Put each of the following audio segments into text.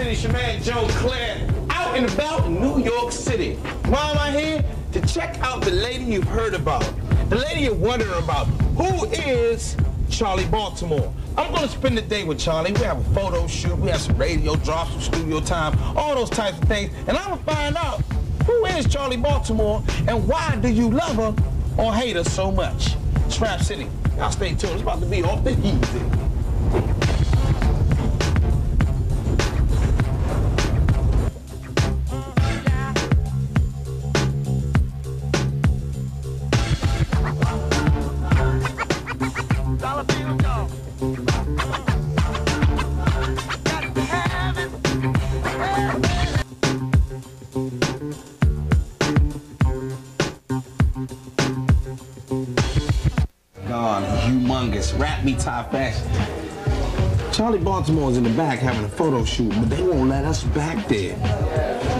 City, it's your man Joe Clair, out and about in New York City. Why am I here? To check out the lady you've heard about. The lady you're wondering about. Who is Charli Baltimore? I'm gonna spend the day with Charli. We have a photo shoot, we have some radio drops, some studio time, all those types of things. And I'm gonna find out who is Charli Baltimore and why do you love her or hate her so much? It's Rap City. Y'all stay tuned. It's about to be off the easy. Humongous, rap me top fashion. Charli Baltimore's in the back having a photo shoot, but they won't let us back there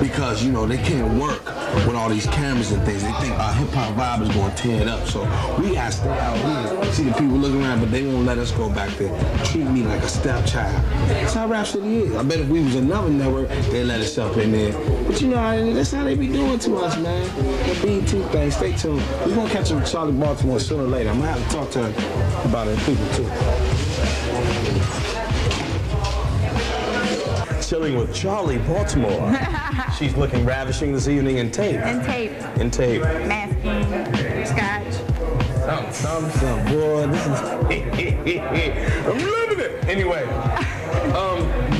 because, you know, they can't work with all these cameras and things. They think our hip-hop vibe is going to tear it up, so we got to stay out here. See the people looking around, but they won't let us go back there. Treat me like a stepchild. That's how Rap City is. I bet if we was another network, they'd let us up in there. But you know, that's how they be doing to us, man. The BET thing, stay tuned. We're going to catch up with Charli Baltimore sooner or later. I'm going to have to talk to her about her people, too. Chilling with Charli Baltimore. She's looking ravishing this evening in tape. In tape. In tape. Masking, scotch. Some, boy, this is I'm loving it. Anyway,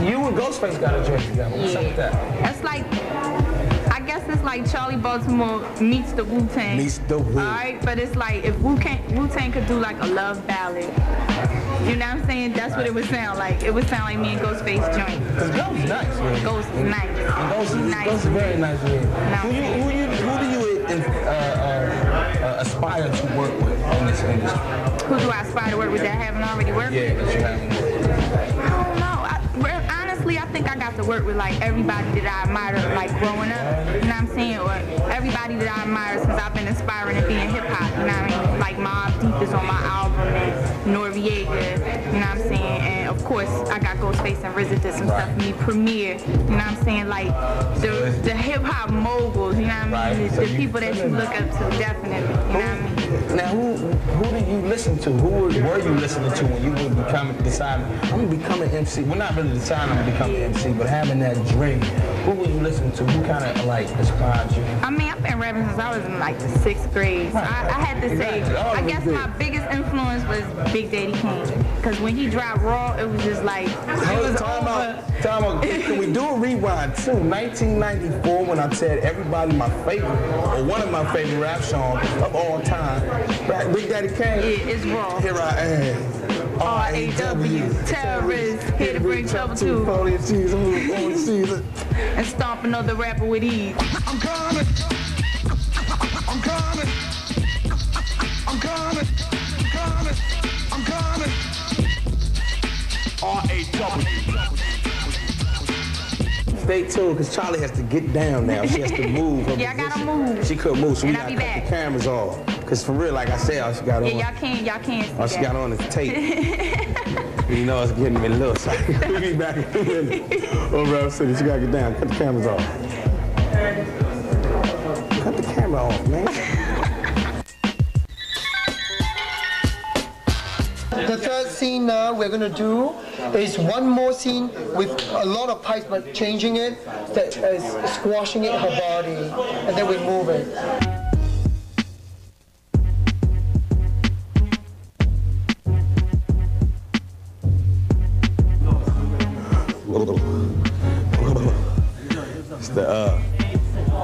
you and Ghostface got a joint together. What's up with that? That's like, I guess it's like Charli Baltimore meets the Wu-Tang. Meets the Wu. Alright, but it's like if Wu-Tang could do like a love ballad. You know what I'm saying? That's what it would sound like. It would sound like me and Ghostface joint. Because Ghost is nice, man. Ghost is nice. Ghost is very nice, man. Who do you aspire to work with in this industry? Who do I aspire to work with that I haven't already worked with? Yeah, that you haven't. I don't know. Honestly, I think I got to work with like everybody that I admired like growing up. You know what I'm saying? Or everybody that I admired since I've been inspiring and being hip hop. You know what I mean? Like Mobb Deep is on my album and Noriega. You know what I'm saying? And of course, I got Ghostface and RZA did some stuff for me. Premier. You know what I'm saying? Like the hip hop moguls. You know what I mean? The people that you look up to, definitely. You know what I mean? Now, who did you listen to? Who were you listening to when you were deciding, I'm going to become an MC? Well, not really deciding I'm going to become an MC, but having that dream. Who were you listening to? Who kind of, like, inspired you? I mean, I've been rapping since I was in, like, the 6th grade. So I had to say, I guess my biggest influence was Big Daddy Kane. Because when he dropped Raw, it was just like, it was over. Time out. Can we do a rewind, too? 1994, when I said everybody my favorite, or one of my favorite rap songs of all time, Big Daddy Kane. Yeah, it's Raw. Here I am. R-A-W, terrorists, here to bring trouble to. And stomp another rapper with ease. I'm coming. I'm coming. I'm coming. I'm coming. R-A-W. Stay tuned, because Charli has to get down now. She has to move. Yeah, I gotta move. She couldn't move, so we gotta cut the cameras off. Because for real, like I said, all she got on. Yeah, y'all can't see all she got on is tape. You know, it's getting me a little excited. We'll be back in a minute. Oh, Rap City, she gotta get down. Cut the cameras off. Cut the camera off, man. The third scene now we're going to do is one more scene with a lot of pipes, but changing it, that is squashing it her body, and then we move it.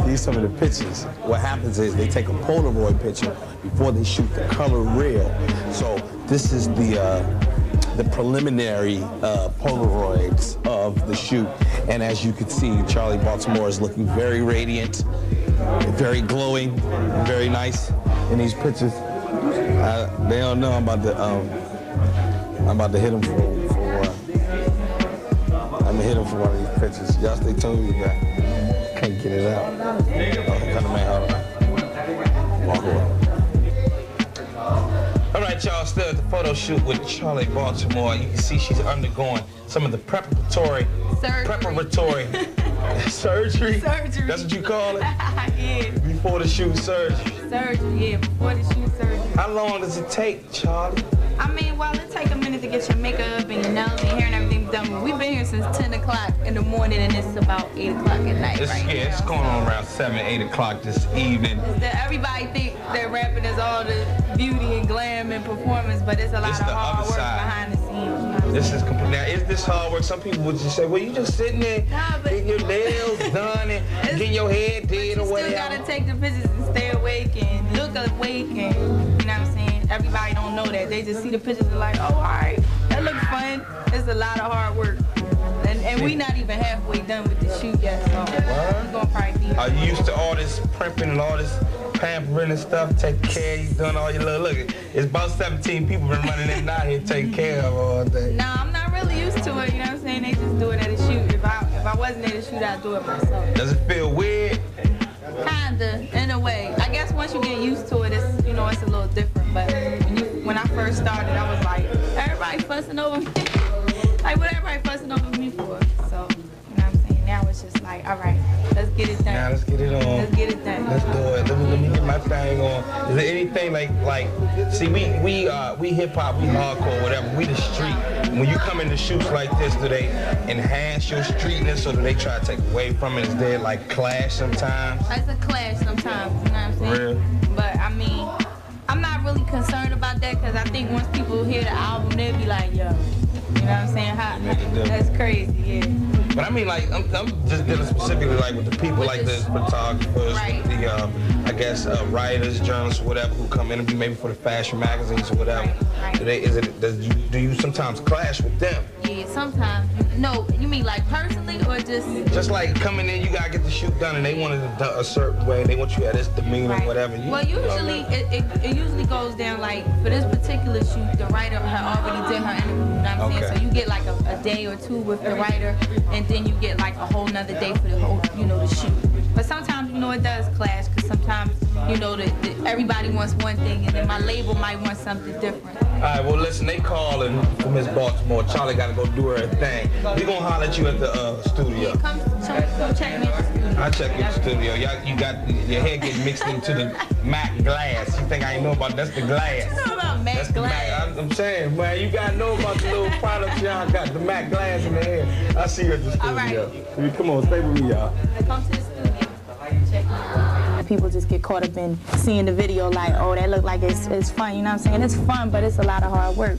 These are some of the pictures. What happens is they take a Polaroid picture before they shoot the color reel. So this is the preliminary Polaroids of the shoot. And as you can see, Charli Baltimore is looking very radiant, very glowing, very nice in these pictures. They don't know I'm about to hit them I'm gonna hit them for one of these pictures. Y'all stay tuned with that. Can't get it out. Cut the man out. Walk away. All right, y'all, still at the photo shoot with Charli Baltimore. You can see she's undergoing some of the preparatory surgery. That's what you call it? Yeah. Before the shoot surgery. Surgery, yeah, before the shoot surgery. How long does it take, Charli? I mean, well, it take a minute to get your makeup and your nails and hair and everything done. We've been here since 10 o'clock in the morning and it's about 8 o'clock at night It's going on around 7, 8 o'clock this evening. Everybody think that rapping is all the beauty and glam and performance, but it's a lot of hard work behind the scenes. This is complete. Now, is this hard work? Some people would just say, well, you just sitting there, getting your nails done and getting your hair did or whatever. You still gotta take the pictures and stay awake and look awake and, you know what I'm saying? Everybody don't know that. They just see the pictures and like, oh, all right, that looks fun. It's a lot of hard work. And we not even halfway done with the shoot yet, so we're gonna probably be. Are you used to all this primping and all this pampering and stuff, taking care, you doing all your little, look, it's about 17 people been running in and out here taking care of all day. No, I'm not really used to it, you know what I'm saying? They just do it at a shoot. If I wasn't at a shoot, I'd do it myself. Does it feel weird? Kinda, in a way. I guess once you get used to it, it's, you know, it's a little different. But when I first started, I was like, everybody fussing over me. Like, what everybody fussing over me for? So, you know what I'm saying? Now it's just like, all right, let's get it done. Now let's get it on. Let's get it done. Let's do it. Let me get my thing on. Is there anything like see, we hip hop, we hardcore, whatever. We the street. When you come into shoots like this, do they enhance your streetness or do they try to take away from it? Is there like clash sometimes? It's a clash sometimes, you know what I'm saying? Real? But I mean, I'm not really concerned about that because I think once people hear the album, they'll be like, yo, you know what I'm saying? That's crazy, yeah. But I mean, like, I'm just dealing specifically like with the people, like the photographers, right. with the, I guess, writers, journalists, whatever, who come interview maybe for the fashion magazines or whatever. Right. Do you sometimes clash with them? Yeah, sometimes. No, you mean like personally or just? Just like coming in, you gotta get the shoot done, and they want it done a certain way. They want you at this demeanor, right. whatever. Well, usually it usually goes down like for this particular shoot, the writer had already did her interview. You know what I'm saying? So you get like a day or two with the writer, and then you get like a whole nother day for the whole, you know, the shoot. But sometimes, you know, it does clash because sometimes, you know, everybody wants one thing, and then my label might want something different. All right, well, listen, they calling for Miss Baltimore. Charli got to go do her thing. We gonna holler at you at the studio. Yeah, come check me at the studio. I'll check you at the studio. You got your hair getting mixed into the Mac glass. You think I ain't know about that's the glass? You know about Mac glass? I'm saying, man, you gotta know about the little products y'all got. The Mac glass in the hair. I see you at the studio. All right. Come on, stay with me, y'all. Come to the studio. Check me out. People just get caught up in seeing the video like, oh, that look like it's fun, you know what I'm saying? It's fun, but it's a lot of hard work.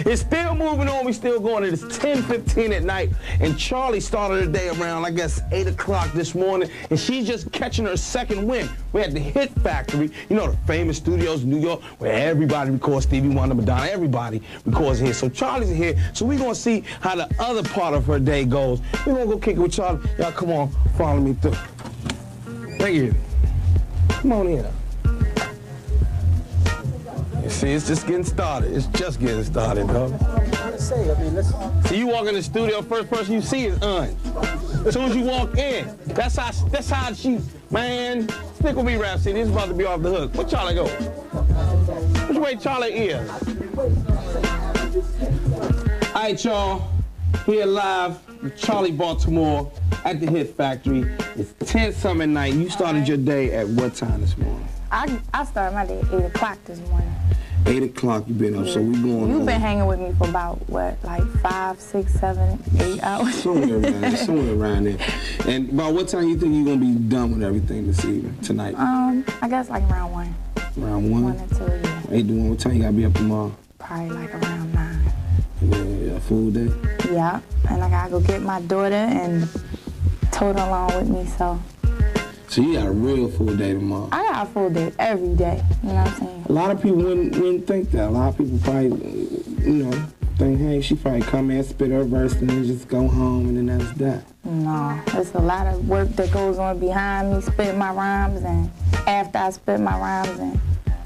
It's still moving on. We still going. It's 10:15 at night, and Charli started her day around, I guess, 8 o'clock this morning, and she's just catching her second win. We're at the Hit Factory, you know, the famous studios in New York, where everybody records. Stevie Wonder, Madonna, everybody records here. So Charli's here, so we're gonna see how the other part of her day goes. We're gonna go kick it with Charli. Y'all, come on, follow me through. Thank you. Come on in. See, it's just getting started. It's just getting started, dog. See, you walk in the studio, first person you see is Un. As soon as you walk in, that's how she, man, stick with me, Rap City. This is about to be off the hook. Where Charli go? Which way Charli is? All right, y'all, here live with Charli Baltimore at the Hit Factory. It's 10-something at night. You started your day at what time this morning? I started my day at 8 o'clock this morning. 8 o'clock you been up, so we going You've been hanging with me for about, what, like 5, 6, 7, 8 hours? somewhere around there. And about what time you think you're going to be done with everything this evening, tonight? I guess like around 1. Around 1? 1 or 2, yeah. 8 to 1, what time you got to be up tomorrow? Probably like around 9. And then a full day? Yeah, and I got to go get my daughter and tote her along with me, so. So you got a real full day tomorrow? I got a full day every day, you know what I'm saying? A lot of people wouldn't think that. A lot of people probably, you know, think, hey, she probably come in, spit her verse, and then just go home, and then that's that. No, there's a lot of work that goes on behind me spitting my rhymes, and after I spit my rhymes, and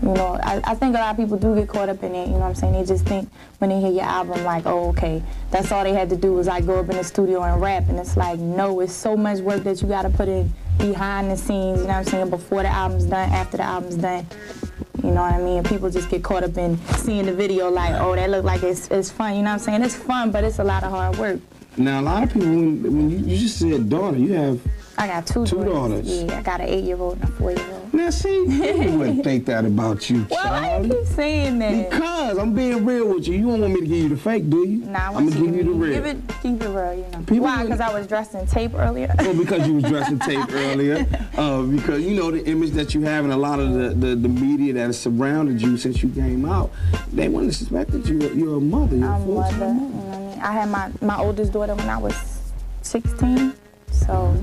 You know, I think a lot of people do get caught up in it, you know what I'm saying? They just think when they hear your album, like, oh, okay, that's all they had to do was, like, go up in the studio and rap. And it's like, no, it's so much work that you got to put in behind the scenes, you know what I'm saying, before the album's done, after the album's done. You know what I mean? People just get caught up in seeing the video like, oh, that look like it's fun, you know what I'm saying? It's fun, but it's a lot of hard work. Now, a lot of people, when you just said daughter, you have... I got two daughters. Yeah, I got an 8-year-old and a 4-year-old. Now, see, you wouldn't think that about you, Charli. Well, why you keep saying that? Because I'm being real with you. You don't want me to give you the fake, do you? Nah, I'm going to give you the real. Keep it real, you know. Why? Because I was dressed in tape earlier? Well, because you was dressed in tape earlier. Because, you know, the image that you have and a lot of the media that has surrounded you since you came out, they wouldn't have suspected you're a mother. You're I'm a mother. You know what I mean? I had my oldest daughter when I was 16. So,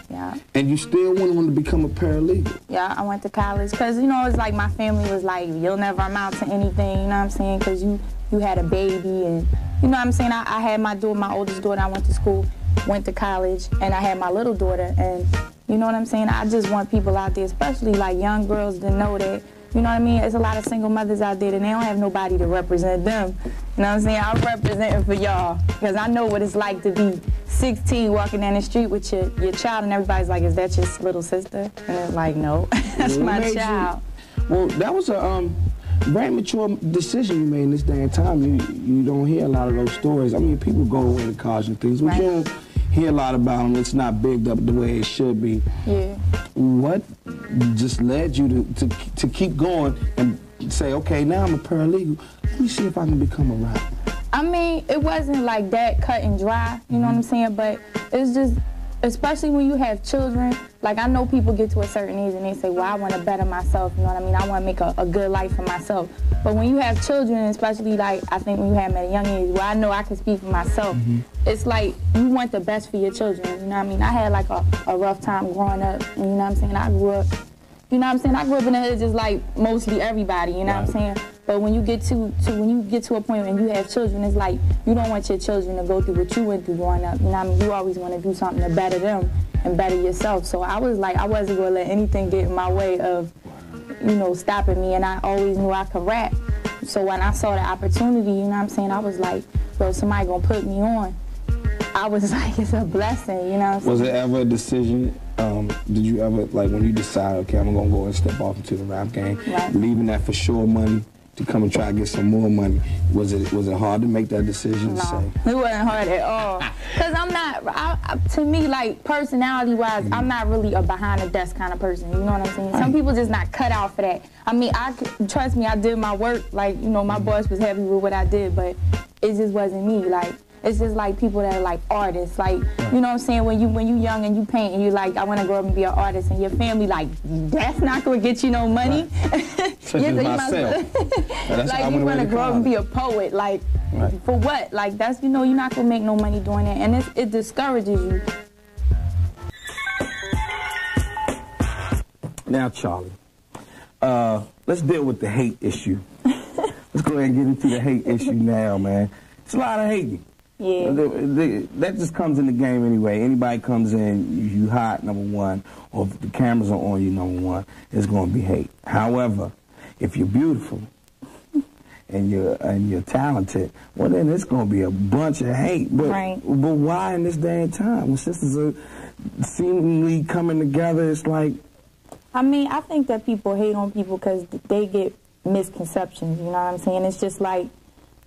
yeah. And you still went on to become a paralegal? Yeah, I went to college because, you know, it's like my family was like, you'll never amount to anything, you know what I'm saying? Because you had a baby and, you know what I'm saying? I had my oldest daughter, I went to school, went to college, and I had my little daughter. And, you know what I'm saying? I just want people out there, especially like young girls, to know that, you know what I mean? There's a lot of single mothers out there and they don't have nobody to represent them. You know what I'm saying? I'm representing for y'all because I know what it's like to be 16 walking down the street with your child and everybody's like, is that your little sister? And it's like, no, that's my child. Well, that was a very mature decision you made in this day and time. You don't hear a lot of those stories. I mean, people go away to college and things, but you don't hear a lot about them. It's not bigged up the way it should be. Yeah. What just led you to keep going and say, okay, now I'm a paralegal. Let me see if I can become a rapper. I mean, it wasn't like that cut and dry, you know what I'm saying? But it's just, especially when you have children, like I know people get to a certain age and they say, well, I want to better myself, you know what I mean? I want to make a good life for myself. But when you have children, especially like I think when you have them at a young age, well, I know I can speak for myself. It's like you want the best for your children, you know what I mean? I had like a rough time growing up, and you know what I'm saying? I grew up, you know what I'm saying? I grew up in the hood just like mostly everybody, you know what I'm saying? But when you get to a point when you have children, it's like you don't want your children to go through what you went through growing up. You know what I mean? You always want to do something to better them and better yourself. So I was like, I wasn't going to let anything get in my way of, you know, stopping me. And I always knew I could rap. So when I saw the opportunity, you know what I'm saying? I was like, well, somebody going to put me on. I was like, it's a blessing, you know what I'm saying? Was it ever a decision, did you ever, like when you decide, okay, I'm going to go and step off into the rap game, leaving that for sure money to come and try to get some more money, was it hard to make that decision? No, to say? It wasn't hard at all. Because I'm not, to me, like, personality-wise, I'm not really a behind-the-desk kind of person, you know what I'm saying? Some people just not cut out for that. I mean, trust me, I did my work, like, you know, my boss was happy with what I did, but it just wasn't me, like. It's just like people that are like artists, like, you know what I'm saying, when you young and you paint and you like, I want to grow up and be an artist, and your family like, that's not going to get you no money. Such as myself. Like you want to grow up and be a poet, like, for what? Like that's, you know, you're not going to make no money doing that, and it discourages you. Now, Charli, let's deal with the hate issue. Let's go ahead and get into the hate issue now, man. It's a lot of hating. Yeah. That just comes in the game anyway. Anybody comes in, you hot, number one, or if the cameras are on you, number one, it's going to be hate. However, if you're beautiful and you're talented, well then it's going to be a bunch of hate. But why in this day and time when sisters are seemingly coming together? It's like, I mean, I think that people hate on people because they get misconceptions. You know what I'm saying? It's just like,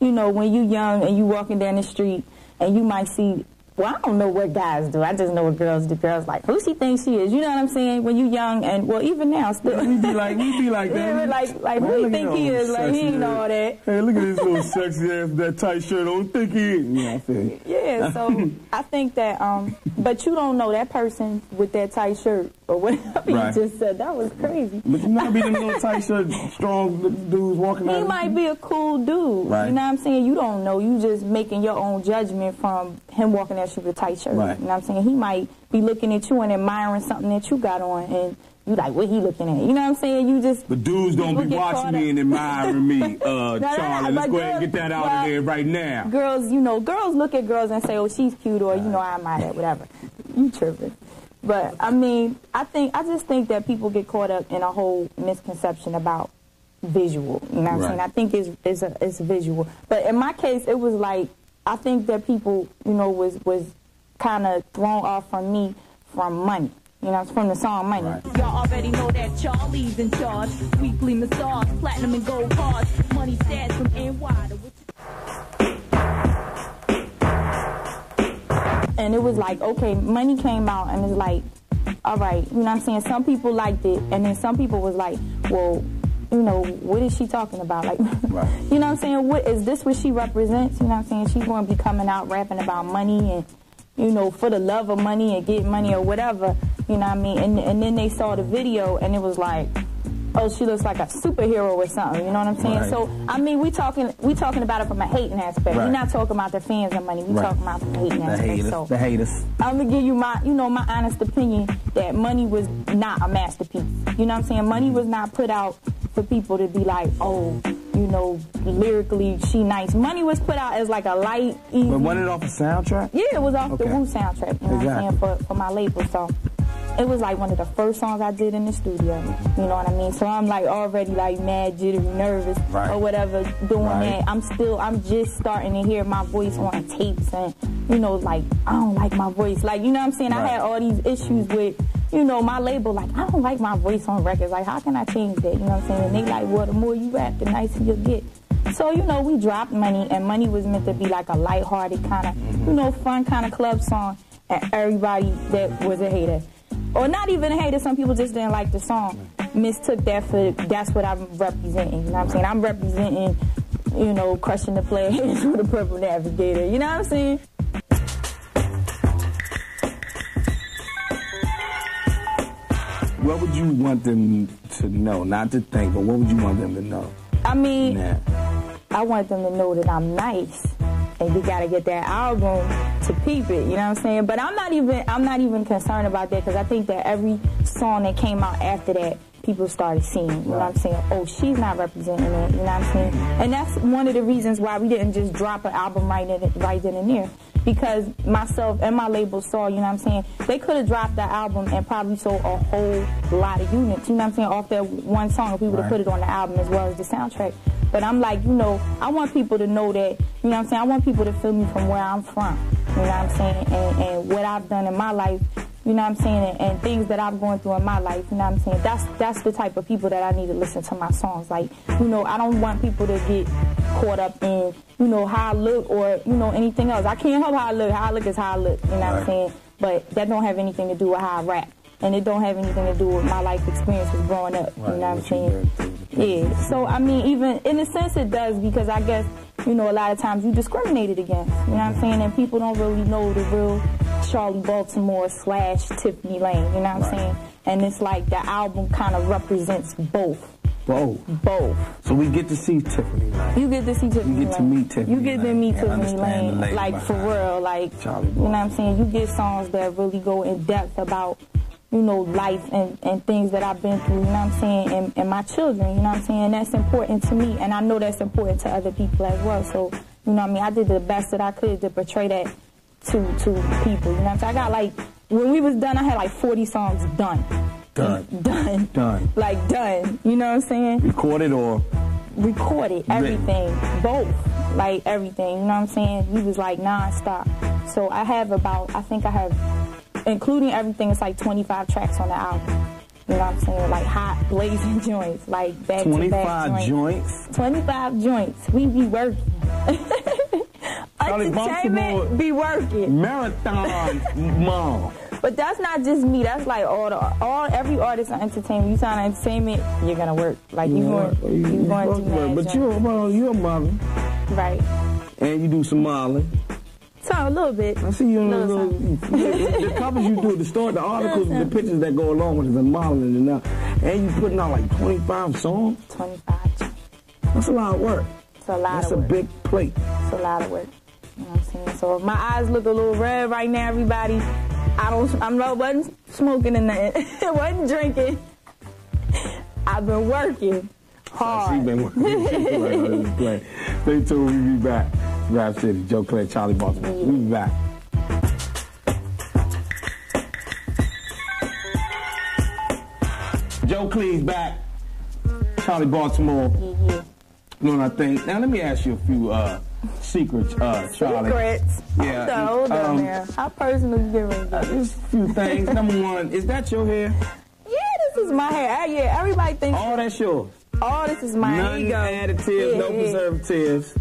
you know, when you young and you walking down the street and you might see, well, I don't know what guys do. I just know what girls do. Girls like, who she thinks she is? You know what I'm saying? When you young and, well, even now still. We be like that. Like who you think he is? Like, he ain't know all that. Hey, look at this little sexy ass with that tight shirt on. Think he is. Yeah, I feel you. Yeah, so I think that, but you don't know that person with that tight shirt or whatever you just said. That was crazy. But you might be them little tight shirt, strong dudes walking out. He might be a cool dude. Right. You know what I'm saying? You don't know. You just making your own judgment from him walking at you with a tight shirt. Right. You know what I'm saying? He might be looking at you and admiring something that you got on, and you like, what he looking at? You know what I'm saying? You just... But dudes don't be watching me and admiring me, Charli. Let's go ahead and get that out of there right now. Girls, you know, girls look at girls and say, oh, she's cute, or, you know, I admire that, whatever. You tripping. But, I mean, I just think that people get caught up in a whole misconception about visual. You know what I'm saying? I think it's visual. But in my case, it was like, I think that people, you know, was kind of thrown off from me from money. You know, it's from the song Money. Right. Y'all already know that Charli's in charge. Weekly massage, platinum and gold cards. Money stats from NY to... And it was like, okay, Money came out and it's like, all right, you know what I'm saying? Some people liked it, and then some people was like, well, you know, what is she talking about? Like, right. You know what I'm saying? What is this what she represents? You know what I'm saying? She's going to be coming out rapping about money and, you know, for the love of money and getting money or whatever. You know what I mean? And then they saw the video and it was like, oh, she looks like a superhero or something. You know what I'm saying? Right. So, I mean, we talking about it from a hating aspect. Right. We're not talking about the fans and money. We talking about the hating aspect. The haters. I'm going to give you my, you know, my honest opinion that Money was not a masterpiece. You know what I'm saying? Money was not put out for people to be like, oh, you know, lyrically, she nice. Money was put out as like a light, easy. But wasn't it off a soundtrack? Yeah, it was off the Wu soundtrack. You know what I'm saying? For my label. So it was like one of the first songs I did in the studio. You know what I mean? So I'm like already like mad, jittery, nervous or whatever doing that. I'm just starting to hear my voice on tapes and, you know, like, I don't like my voice. Like, you know what I'm saying? I had all these issues with, you know, my label, like, I don't like my voice on records. Like, how can I change that? You know what I'm saying? And they like, well, the more you rap, the nicer you'll get. So, you know, we dropped Money, and Money was meant to be like a lighthearted kind of, you know, fun kind of club song. And everybody that was a hater, or not even a hater, some people just didn't like the song, mistook that for, that's what I'm representing. You know what I'm saying? I'm representing, you know, crushing the players with a purple navigator. You know what I'm saying? What would you want them to know? Not to think, but what would you want them to know? I mean, I want them to know that I'm nice, and we gotta get that album to peep it. You know what I'm saying? But I'm not even concerned about that, because I think that every song that came out after that, people started seeing. You know what I'm saying? Oh, she's not representing it. You know what I'm saying? And that's one of the reasons why we didn't just drop an album right then and there. Because myself and my label saw, you know what I'm saying, they could have dropped the album and probably sold a whole lot of units, you know what I'm saying, off that one song if we would have put it on the album as well as the soundtrack. But I'm like, you know, I want people to know that, you know what I'm saying, I want people to feel me from where I'm from, you know what I'm saying, and what I've done in my life, you know what I'm saying, and things that I'm going through in my life, you know what I'm saying. That's the type of people that I need to listen to my songs. Like, you know, I don't want people to get caught up in, you know, how I look or, you know, anything else. I can't help how I look. How I look is how I look, you know what I'm saying. But that don't have anything to do with how I rap. And it don't have anything to do with my life experiences growing up, you know what I'm saying. Yeah, so I mean, even in a sense it does, because I guess, you know, a lot of times you discriminated against, you know what I'm saying, and people don't really know the real Charli Baltimore / Tiffany Lane, you know what I'm saying? And it's like the album kind of represents both. Both. So we get to see Tiffany Lane. You get to see Tiffany Lane. You get to meet Tiffany Lane. You get to meet Tiffany Lane, like for real, like, you know what I'm saying? You get songs that really go in depth about, you know, life and things that I've been through, you know what I'm saying, and my children, you know what I'm saying, and that's important to me, and I know that's important to other people as well, so, you know what I mean, I did the best that I could to portray that to people, you know what I'm saying. I got like, when we was done, I had like 40 songs done. Done. Like done, you know what I'm saying? Recorded or? Recorded, everything, both, like everything, you know what I'm saying? We was like non-stop. So I have about, I think I have, including everything, it's like 25 tracks on the album. You know what I'm saying? Like hot, blazing joints, like back-to-back joints. 25 joints. We be working. Entertainment be working. Marathon mom. But that's not just me. That's like every artist on entertainment. You sign entertainment, you're gonna work. Like you going to do that. But you're a model. Right. And you do some modeling. So a little bit. I see you in the covers you do, the articles, the pictures that go along with it, the modeling and you putting out like 25 songs. 25. That's a lot of work. It's a lot That's of work. That's a big plate. It's a lot of work. You know what I'm saying? So if my eyes look a little red right now, everybody, wasn't smoking in nothing. Wasn't drinking. I've been working hard. She's been working. Stay tuned. We'll be back. Rap City, Joe Clair, Charli Baltimore. We'll be back. Joe Clair's back. Charli Charli Baltimore. Yeah. You know what I think? Now, let me ask you a few secrets, Charli. Secrets? Yeah. Hold on there. How personal you get ready to get? Just a few things. Number one, is that your hair? Yeah, this is my hair. Yeah, everybody thinks... All that's yours? All this is my None additives, no preservatives.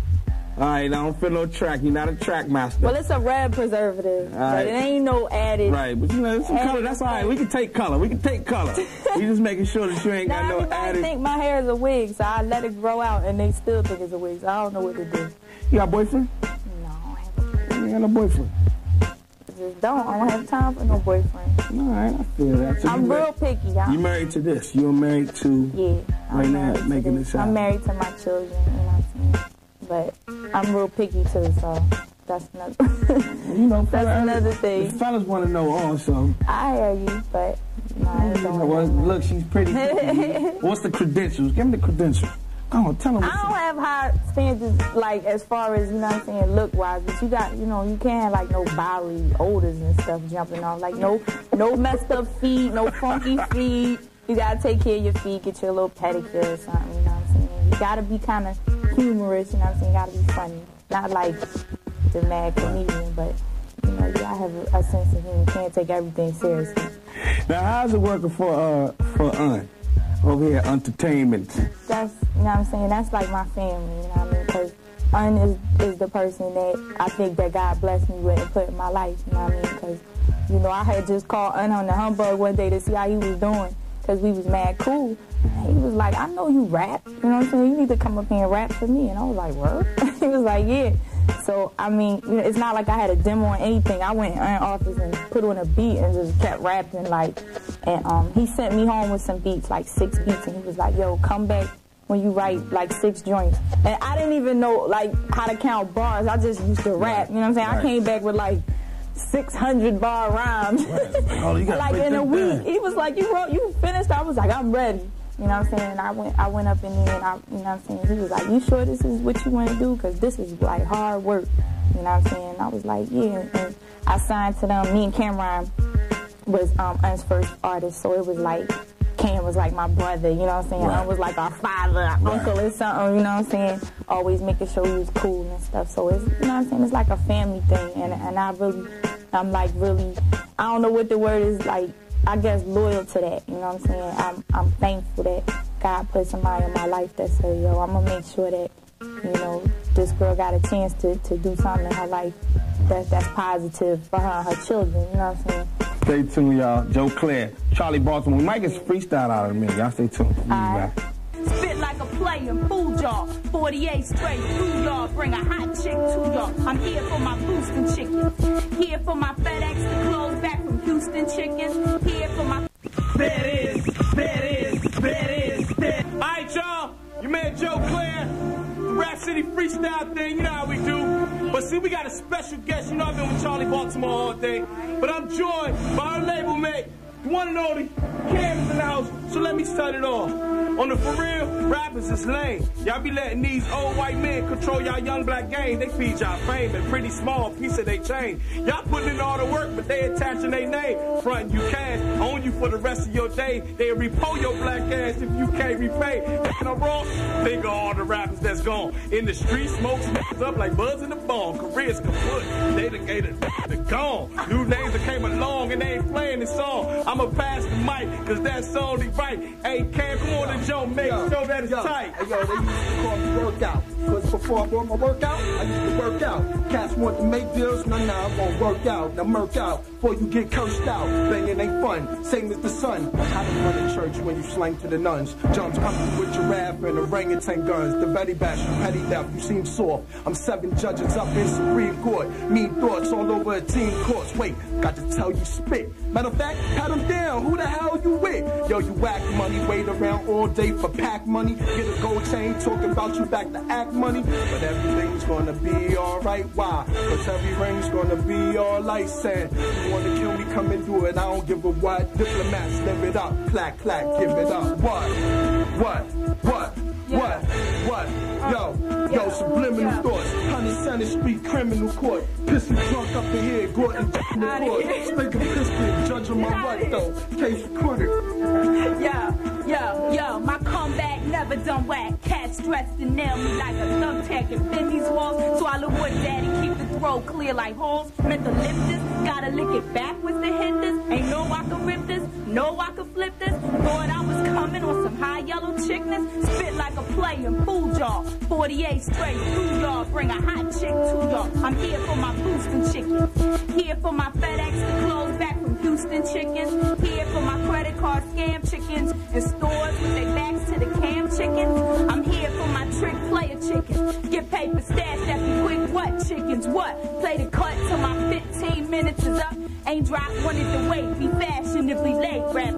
All right, I don't feel no track. You're not a track master. Well, it's a red preservative, but it ain't no added. Right, but you know, some color, that's all right. We can take color. We just making sure that you ain't got no everybody added. think my hair is a wig, so I let it grow out, and they still think it's a wig, so I don't know what to do. You got a boyfriend? No. You ain't got no boyfriend? Just don't. I don't have time for no boyfriend. All right, I feel that. So I'm real picky, y'all. You married to this? You're married to? Yeah. Right now, making this out. I'm married to my children, you know what I'm saying? But I'm real picky too, so that's another. You know, that's another thing. The fellas want to know also. I hear you, but well, look, she's pretty. What's the credentials? Give me the credentials. Come on, tell them. I don't have high standards, like as far as, you know what I'm saying, look wise, but you got, you know, you can't have like no bodily odors and stuff jumping off, like no messed up feet, no funky feet. You gotta take care of your feet, get your little pedicure or something, you know what I'm saying? You gotta be kind of humorous, you know what I'm saying? You gotta be funny. Not like the mad comedian, but, you know, you gotta have a sense of humor. You can't take everything seriously. Now, how's it working for over here, entertainment? That's, you know what I'm saying? That's like my family, you know what I mean? Because is the person that I think that God blessed me with and put in my life, you know what I mean? Because, you know, I had just called on the humbug one day to see how he was doing. Because we was mad cool. He was like, I know you rap. You know what I'm saying? You need to come up here and rap for me. And I was like, what? He was like, yeah. So, I mean, you know, it's not like I had a demo or anything. I went in office and put on a beat and just kept rapping, like, and he sent me home with some beats, like 6 beats. And he was like, yo, come back when you write, like, 6 joints. And I didn't even know, like, how to count bars. I just used to rap. You know what I'm saying? Right. I came back with, like, 600 bar rhymes. Right. Oh, you like in a week. He was like, you finished? I was like, I'm ready. You know what I'm saying? And I went up in there and you know what I'm saying? He was like, you sure this is what you want to do? Because this is like hard work. You know what I'm saying? And I was like, yeah. And I signed to them. Me and Cameron was Un's first artist. So it was like, Cam was like my brother, you know what I'm saying? Right. Un was like our father, uncle or something, you know what I'm saying? Always making sure he was cool and stuff. So it's, you know what I'm saying? It's like a family thing. And I'm like really, I don't know what the word is, like, I guess loyal to that, you know what I'm saying? I'm thankful that God put somebody in my life that said, yo, I'm going to make sure that, you know, this girl got a chance to do something in her life that's positive for her and her children, you know what I'm saying? Stay tuned, y'all. Joe Clair, Charli Baltimore. We might get some freestyle out of me. Y'all stay tuned. Spit like a player, fool y'all. 48 straight through y'all. Bring a hot chick to y'all. I'm here for my Houston chickens. Here for my FedEx to close back from Houston chickens. Here for my... There it is. All right, y'all. Your man Joe Clair. The Rap City Freestyle thing. You know how we do. But see, we got a special guest. You know I've been with Charli Baltimore all day. But I'm joined by our label mate, the one and only Cam in the house. So let me start it off. On the for real, rappers is lame. Y'all be letting these old white men control y'all young black game. They feed y'all fame and pretty small piece of they chain. Y'all putting in all the work, but they attaching their name. Frontin' you cash, own you for the rest of your day. They repo your black ass if you can't repay. And I'm wrong, think of all the rappers that's gone. In the street, smokes niggas up like buzz in the bomb. Careers kaput, they done gone. New names that came along and they ain't playing this song. I'ma pass the mic, cause that's only right. Hey, Cam, come on and Joe, make sure that it's tight. Hey, yo, they used to call me workout. Cause before I brought my workout, I used to work out. Cats want to make deals, nah, I won't work out. Now murk out, before you get cursed out. Banging ain't fun, same as the sun. How to run a church when you slang to the nuns. Jumps coming with giraffe and orangutan guns. The very bash, you petty death, you seem soft. I'm 7 judges up in Supreme Court. Mean thoughts all over a team course. Wait, got to tell you spit. Matter of fact, pat him down, who the hell you with? Yo, you whack money, wait around all day for pack money. Get a gold chain, talking about you back to act money. But everything's gonna be alright, why? Cause every ring's gonna be all license. You wanna kill me, come and do it, I don't give a what. Diplomats, live it up, clack, clack, give it up. What? Yo, subliminal thoughts. 100 Street criminal court. Pissing drunk up in here, Gordon in the court. Stinking piston, judging my butt though. Case recorded. Yo, my comeback never Ever done whack? Cats dressed and nail me like a thumbtack and bend these walls. Swallow wood, daddy, keep the throat clear like holes. Meant to lift this, gotta lick it backwards to hit this. Ain't no I can rip this, no I can flip this. Thought I was coming on some high yellow chickness. Spit like a play and fool y'all. 48 straight through y'all, bring a hot chick to y'all. I'm here for my boosting chicken. Here for my FedEx to close back from Houston chickens. Here for my credit card scam chickens. In stores with their backs to the cam chickens. I'm here for my trick player chickens. Get paper stashed at me quick. What chickens? What? Play the cut till my 15 minutes is up. Ain't dropped one at the weight. Be fashionably late. Rap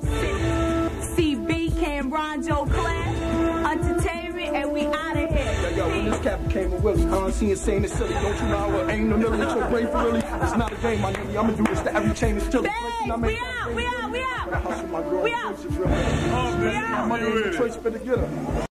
CB, Cameron, Joe, Clair, entertainment, and we out of here. Yo, when this cap came with Willie, I don't see it saying it's silly. Don't you know what? Ain't no nigga with your brain for really. It's not a game, my nigga. I'ma do this to every chain is chilly. We out. We out. We out. My girl, We out. my money ain't the choice for the getter.